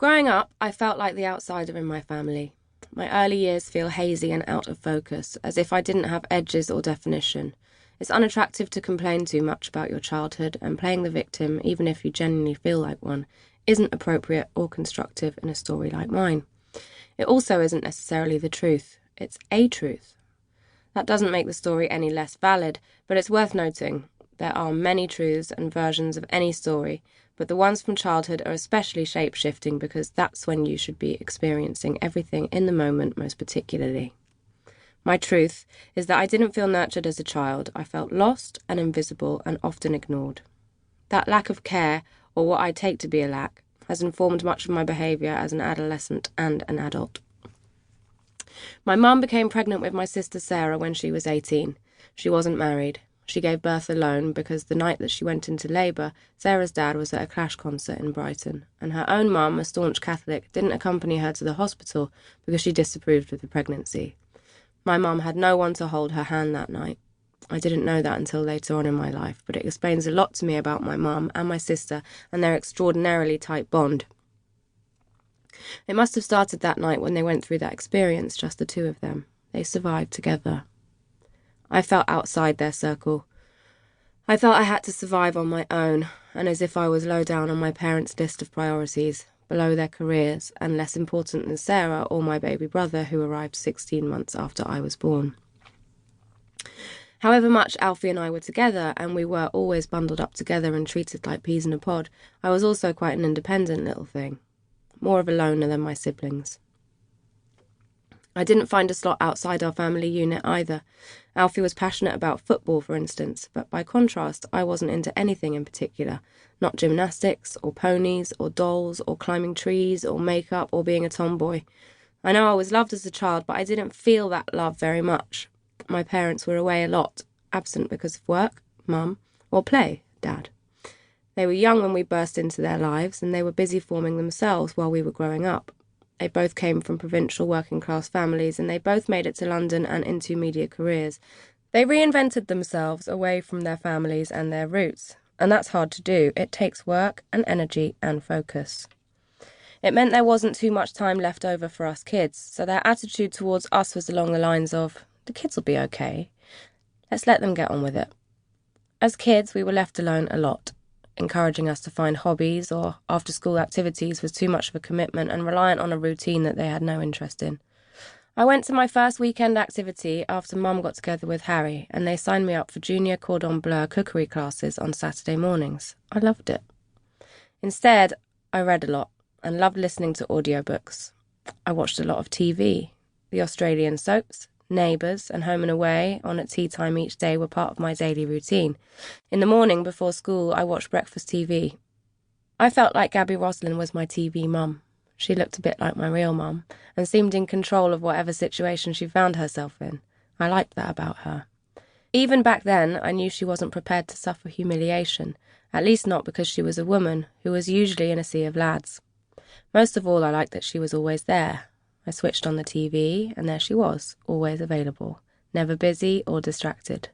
Growing up, I felt like the outsider in my family. My early years feel hazy and out of focus, as if I didn't have edges or definition. It's unattractive to complain too much about your childhood, and playing the victim, even if you genuinely feel like one, isn't appropriate or constructive in a story like mine. It also isn't necessarily the truth. It's a truth. That doesn't make the story any less valid, but it's worth noting. There are many truths and versions of any story, but the ones from childhood are especially shape-shifting because that's when you should be experiencing everything in the moment most particularly. My truth is that I didn't feel nurtured as a child. I felt lost and invisible and often ignored. That lack of care, or what I take to be a lack, has informed much of my behaviour as an adolescent and an adult. My mum became pregnant with my sister Sarah when she was 18. She wasn't married. She gave birth alone because the night that she went into labour, Sarah's dad was at a Clash concert in Brighton, and her own mum, a staunch Catholic, didn't accompany her to the hospital because she disapproved of the pregnancy. My mum had no one to hold her hand that night. I didn't know that until later on in my life, but it explains a lot to me about my mum and my sister and their extraordinarily tight bond. It must have started that night when they went through that experience, just the two of them. They survived together. I felt outside their circle. I felt I had to survive on my own, and as if I was low down on my parents' list of priorities, below their careers, and less important than Sarah or my baby brother, who arrived 16 months after I was born. However much Alfie and I were together, and we were always bundled up together and treated like peas in a pod, I was also quite an independent little thing. More of a loner than my siblings. I didn't find a slot outside our family unit either. Alfie was passionate about football, for instance, but by contrast, I wasn't into anything in particular. Not gymnastics, or ponies, or dolls, or climbing trees, or makeup, or being a tomboy. I know I was loved as a child, but I didn't feel that love very much. My parents were away a lot, absent because of work, mum, or play, dad. They were young when we burst into their lives, and they were busy forming themselves while we were growing up. They both came from provincial working-class families, and they both made it to London and into media careers. They reinvented themselves away from their families and their roots, and that's hard to do. It takes work and energy and focus. It meant there wasn't too much time left over for us kids, so their attitude towards us was along the lines of, the kids will be okay. Let's let them get on with it. As kids, we were left alone a lot. Encouraging us to find hobbies or after-school activities was too much of a commitment and reliant on a routine that they had no interest in. I went to my first weekend activity after Mum got together with Harry, and they signed me up for junior cordon bleu cookery classes on Saturday mornings. I loved it. Instead, I read a lot and loved listening to audiobooks. I watched a lot of TV. The Australian soaps, Neighbours and Home and Away on at tea time each day were part of my daily routine. In the morning before school, I watched breakfast TV. I felt like Gabby Roslin was my TV mum. She looked a bit like my real mum and seemed in control of whatever situation she found herself in. I liked that about her. Even back then, I knew she wasn't prepared to suffer humiliation, at least not because she was a woman who was usually in a sea of lads. Most of all, I liked that she was always there. I switched on the TV, and there she was, always available, never busy or distracted.